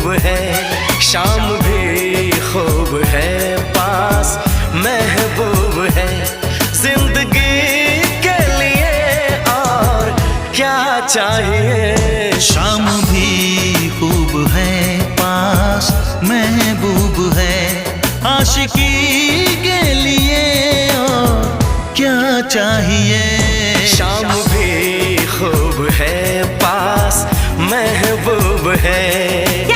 महबूब है, शाम भी खूब है, पास महबूब है। जिंदगी के लिए और क्या चाहिए। शाम भी खूब है, पास महबूब है। आशिकी के लिए और क्या चाहिए। शाम भी खूब है, पास महबूब है।